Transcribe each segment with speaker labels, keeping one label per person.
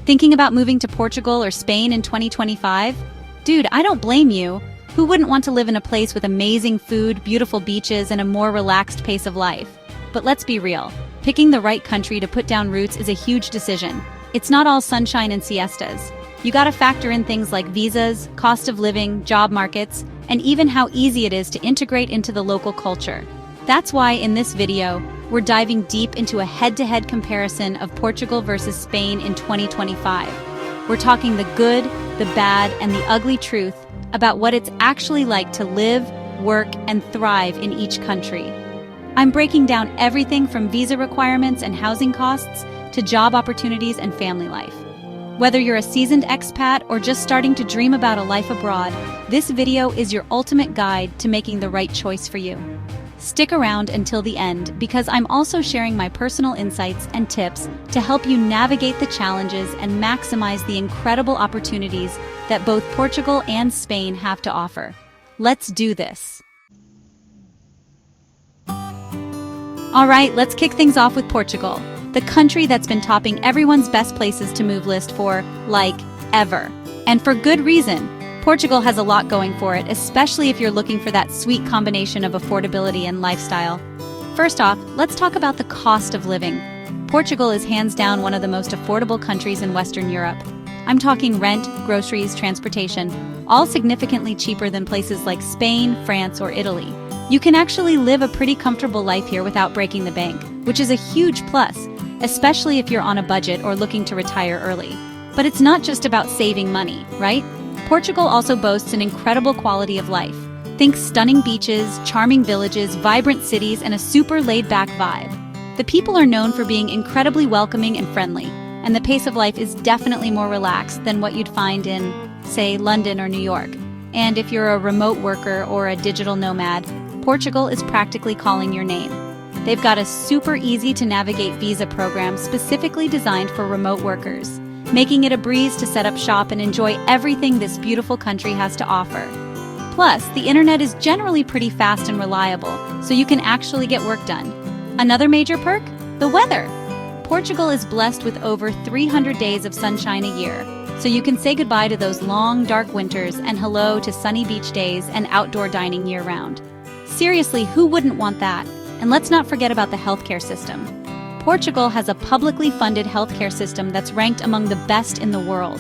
Speaker 1: Thinking about moving to Portugal or Spain in 2025? Dude, I don't blame you. Who wouldn't want to live in a place with amazing food, beautiful beaches, and a more relaxed pace of life? But let's be real. Picking the right country to put down roots is a huge decision. It's not all sunshine and siestas. You gotta factor in things like visas, cost of living, job markets, and even how easy it is to integrate into the local culture. That's why in this video, we're diving deep into a head-to-head comparison of Portugal versus Spain in 2025. We're talking the good, the bad, and the ugly truth about what it's actually like to live, work, and thrive in each country. I'm breaking down everything from visa requirements and housing costs to job opportunities and family life. Whether you're a seasoned expat or just starting to dream about a life abroad, this video is your ultimate guide to making the right choice for you. Stick around until the end because I'm also sharing my personal insights and tips to help you navigate the challenges and maximize the incredible opportunities that both Portugal and Spain have to offer. Let's do this. All right, let's kick things off with Portugal, the country that's been topping everyone's best places to move list for, like, ever. And for good reason. Portugal has a lot going for it, especially if you're looking for that sweet combination of affordability and lifestyle. First off, let's talk about the cost of living. Portugal is hands down one of the most affordable countries in Western Europe. I'm talking rent, groceries, transportation, all significantly cheaper than places like Spain, France, or Italy. You can actually live a pretty comfortable life here without breaking the bank, which is a huge plus, especially if you're on a budget or looking to retire early. But it's not just about saving money, right? Portugal also boasts an incredible quality of life. Think stunning beaches, charming villages, vibrant cities, and a super laid-back vibe. The people are known for being incredibly welcoming and friendly, and the pace of life is definitely more relaxed than what you'd find in, say, London or New York. And if you're a remote worker or a digital nomad, Portugal is practically calling your name. They've got a super easy-to-navigate visa program specifically designed for remote workers, making it a breeze to set up shop and enjoy everything this beautiful country has to offer. Plus, the internet is generally pretty fast and reliable, so you can actually get work done. Another major perk? The weather. Portugal is blessed with over 300 days of sunshine a year, so you can say goodbye to those long, dark winters and hello to sunny beach days and outdoor dining year-round. Seriously, who wouldn't want that? And let's not forget about the healthcare system. Portugal has a publicly funded healthcare system that's ranked among the best in the world.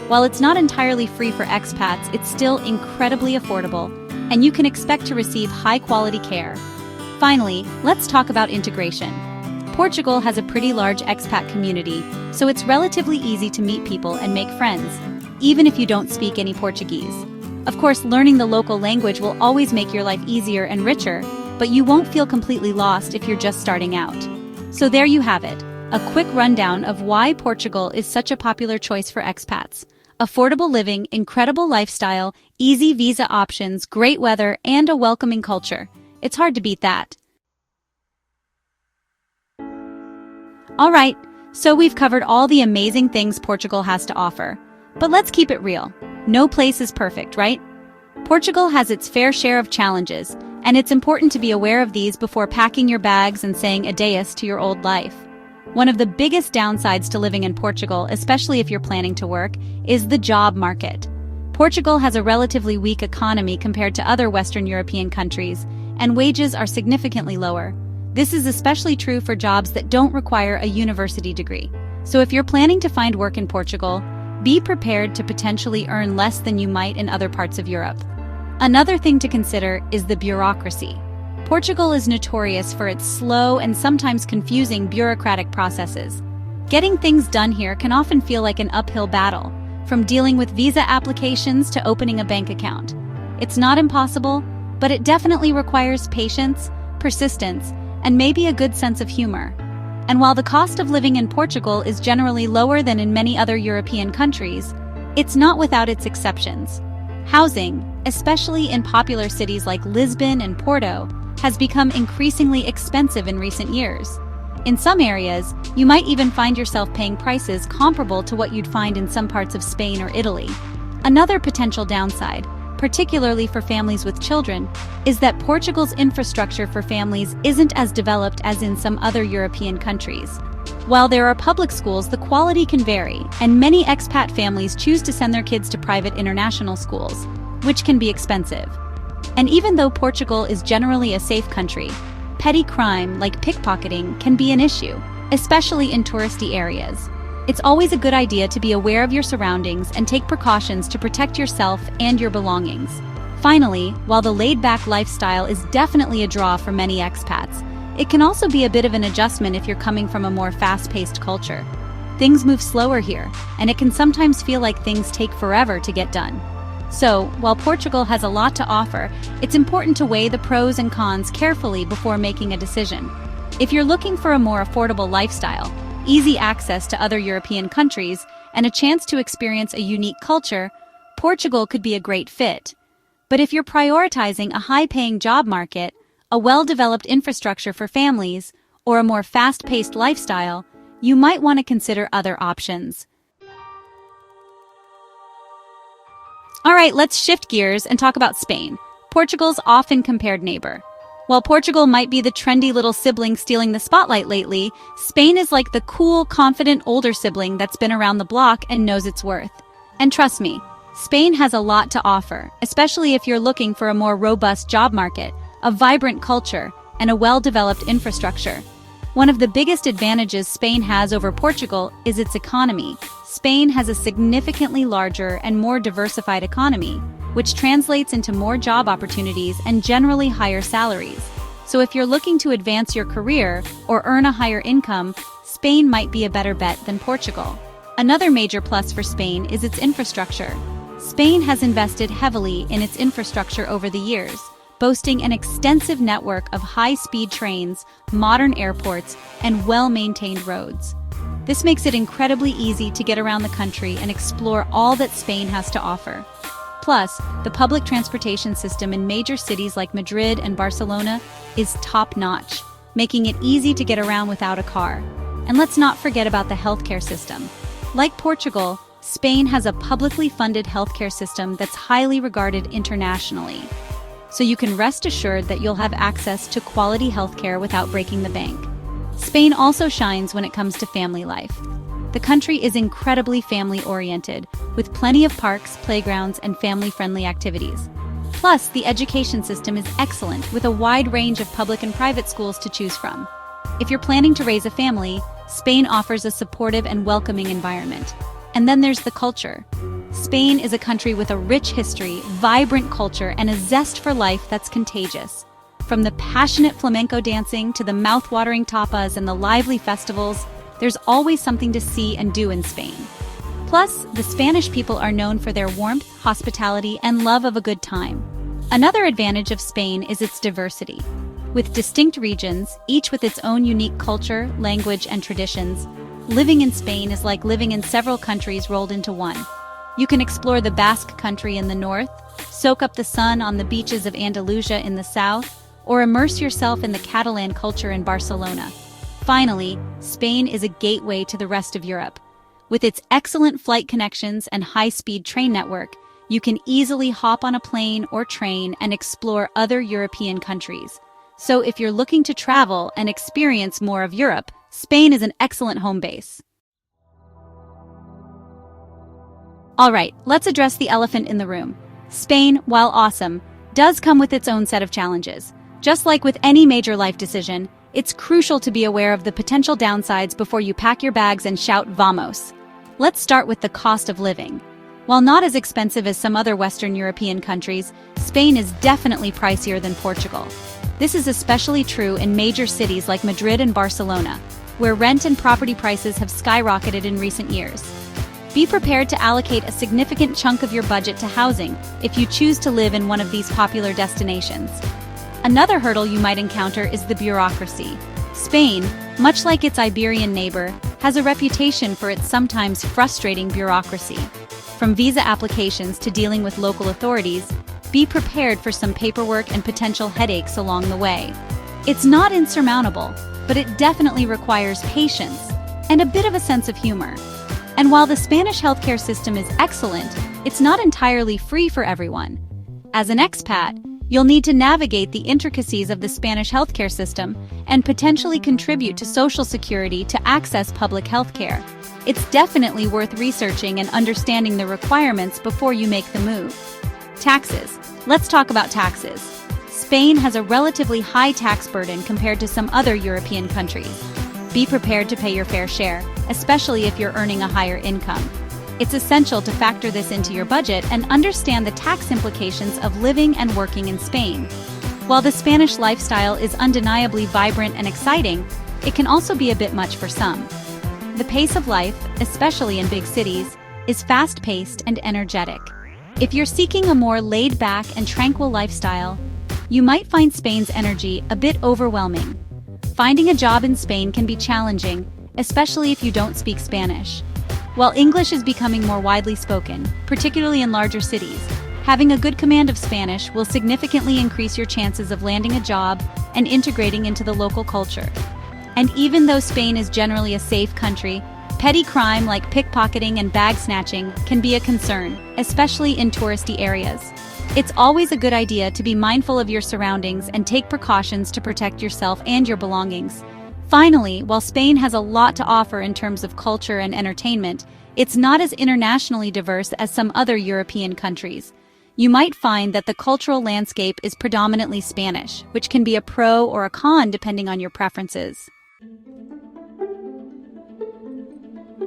Speaker 1: While it's not entirely free for expats, it's still incredibly affordable, and you can expect to receive high-quality care. Finally, let's talk about integration. Portugal has a pretty large expat community, so it's relatively easy to meet people and make friends, even if you don't speak any Portuguese. Of course, learning the local language will always make your life easier and richer, but you won't feel completely lost if you're just starting out. So there you have it, a quick rundown of why Portugal is such a popular choice for expats. Affordable living, incredible lifestyle, easy visa options, great weather, and a welcoming culture. It's hard to beat that. All right, so we've covered all the amazing things Portugal has to offer. But let's keep it real. No place is perfect, right? Portugal has its fair share of challenges, and it's important to be aware of these before packing your bags and saying adios to your old life. One of the biggest downsides to living in Portugal, especially if you're planning to work, is the job market. Portugal has a relatively weak economy compared to other Western European countries, and wages are significantly lower. This is especially true for jobs that don't require a university degree. So if you're planning to find work in Portugal, be prepared to potentially earn less than you might in other parts of Europe. Another thing to consider is the bureaucracy. Portugal is notorious for its slow and sometimes confusing bureaucratic processes. Getting things done here can often feel like an uphill battle, from dealing with visa applications to opening a bank account. It's not impossible, but it definitely requires patience, persistence, and maybe a good sense of humor. And while the cost of living in Portugal is generally lower than in many other European countries, it's not without its exceptions. Housing, especially in popular cities like Lisbon and Porto, has become increasingly expensive in recent years. In some areas, you might even find yourself paying prices comparable to what you'd find in some parts of Spain or Italy. Another potential downside, particularly for families with children, is that Portugal's infrastructure for families isn't as developed as in some other European countries. While there are public schools, the quality can vary, and many expat families choose to send their kids to private international schools, which can be expensive. And even though Portugal is generally a safe country, petty crime like pickpocketing can be an issue, especially in touristy areas. It's always a good idea to be aware of your surroundings and take precautions to protect yourself and your belongings. Finally, while the laid-back lifestyle is definitely a draw for many expats, it can also be a bit of an adjustment if you're coming from a more fast-paced culture. Things move slower here, and it can sometimes feel like things take forever to get done. So, while Portugal has a lot to offer, it's important to weigh the pros and cons carefully before making a decision. If you're looking for a more affordable lifestyle, easy access to other European countries, and a chance to experience a unique culture, Portugal could be a great fit. But if you're prioritizing a high-paying job market, a well-developed infrastructure for families, or a more fast-paced lifestyle, you might want to consider other options. All right, let's shift gears and talk about Spain, Portugal's often compared neighbor. While Portugal might be the trendy little sibling stealing the spotlight lately, Spain is like the cool, confident older sibling that's been around the block and knows its worth. And trust me, Spain has a lot to offer, especially if you're looking for a more robust job market, a vibrant culture, and a well-developed infrastructure. One of the biggest advantages Spain has over Portugal is its economy. Spain has a significantly larger and more diversified economy, which translates into more job opportunities and generally higher salaries. So if you're looking to advance your career or earn a higher income, Spain might be a better bet than Portugal. Another major plus for Spain is its infrastructure. Spain has invested heavily in its infrastructure over the years, boasting an extensive network of high-speed trains, modern airports, and well-maintained roads. This makes it incredibly easy to get around the country and explore all that Spain has to offer. Plus, the public transportation system in major cities like Madrid and Barcelona is top-notch, making it easy to get around without a car. And let's not forget about the healthcare system. Like Portugal, Spain has a publicly funded healthcare system that's highly regarded internationally. So you can rest assured that you'll have access to quality healthcare without breaking the bank. Spain also shines when it comes to family life. The country is incredibly family-oriented, with plenty of parks, playgrounds, and family-friendly activities. Plus, the education system is excellent, with a wide range of public and private schools to choose from. If you're planning to raise a family, Spain offers a supportive and welcoming environment. And then there's the culture. Spain is a country with a rich history, vibrant culture, and a zest for life that's contagious. From the passionate flamenco dancing to the mouth-watering tapas and the lively festivals, there's always something to see and do in Spain. Plus, the Spanish people are known for their warmth, hospitality, and love of a good time. Another advantage of Spain is its diversity. With distinct regions, each with its own unique culture, language, and traditions, living in Spain is like living in several countries rolled into one. You can explore the Basque Country in the north, soak up the sun on the beaches of Andalusia in the south, or immerse yourself in the Catalan culture in Barcelona. Finally, Spain is a gateway to the rest of Europe. With its excellent flight connections and high-speed train network, you can easily hop on a plane or train and explore other European countries. So if you're looking to travel and experience more of Europe, Spain is an excellent home base. All right, let's address the elephant in the room. Spain, while awesome, does come with its own set of challenges. Just like with any major life decision, it's crucial to be aware of the potential downsides before you pack your bags and shout vamos. Let's start with the cost of living. While not as expensive as some other Western European countries, Spain is definitely pricier than Portugal. This is especially true in major cities like Madrid and Barcelona, where rent and property prices have skyrocketed in recent years. Be prepared to allocate a significant chunk of your budget to housing if you choose to live in one of these popular destinations. Another hurdle you might encounter is the bureaucracy. Spain, much like its Iberian neighbor, has a reputation for its sometimes frustrating bureaucracy. From visa applications to dealing with local authorities, be prepared for some paperwork and potential headaches along the way. It's not insurmountable, but it definitely requires patience and a bit of a sense of humor. And while the Spanish healthcare system is excellent, it's not entirely free for everyone. As an expat, You'll need to navigate the intricacies of the Spanish healthcare system and potentially contribute to Social Security to access public healthcare. It's definitely worth researching and understanding the requirements before you make the move. Taxes. Let's talk about taxes. Spain has a relatively high tax burden compared to some other European countries. Be prepared to pay your fair share, especially if you're earning a higher income. It's essential to factor this into your budget and understand the tax implications of living and working in Spain. While the Spanish lifestyle is undeniably vibrant and exciting, it can also be a bit much for some. The pace of life, especially in big cities, is fast-paced and energetic. If you're seeking a more laid-back and tranquil lifestyle, you might find Spain's energy a bit overwhelming. Finding a job in Spain can be challenging, especially if you don't speak Spanish. While English is becoming more widely spoken, particularly in larger cities, having a good command of Spanish will significantly increase your chances of landing a job and integrating into the local culture. And even though Spain is generally a safe country, petty crime like pickpocketing and bag snatching can be a concern, especially in touristy areas. It's always a good idea to be mindful of your surroundings and take precautions to protect yourself and your belongings. Finally, while Spain has a lot to offer in terms of culture and entertainment, it's not as internationally diverse as some other European countries. You might find that the cultural landscape is predominantly Spanish, which can be a pro or a con depending on your preferences.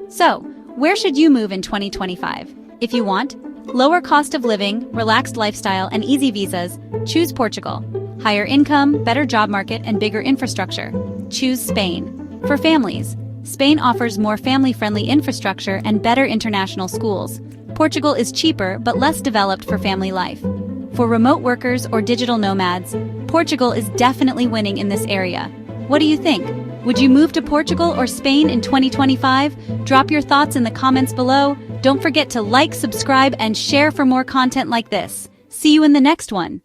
Speaker 1: So, where should you move in 2025? If you want lower cost of living, relaxed lifestyle, and easy visas, choose Portugal. Higher income, better job market, and bigger infrastructure. Choose Spain. For families, Spain offers more family-friendly infrastructure and better international schools. Portugal is cheaper but less developed for family life. For remote workers or digital nomads, Portugal is definitely winning in this area. What do you think? Would you move to Portugal or Spain in 2025? Drop your thoughts in the comments below. Don't forget to like, subscribe, and share for more content like this. See you in the next one.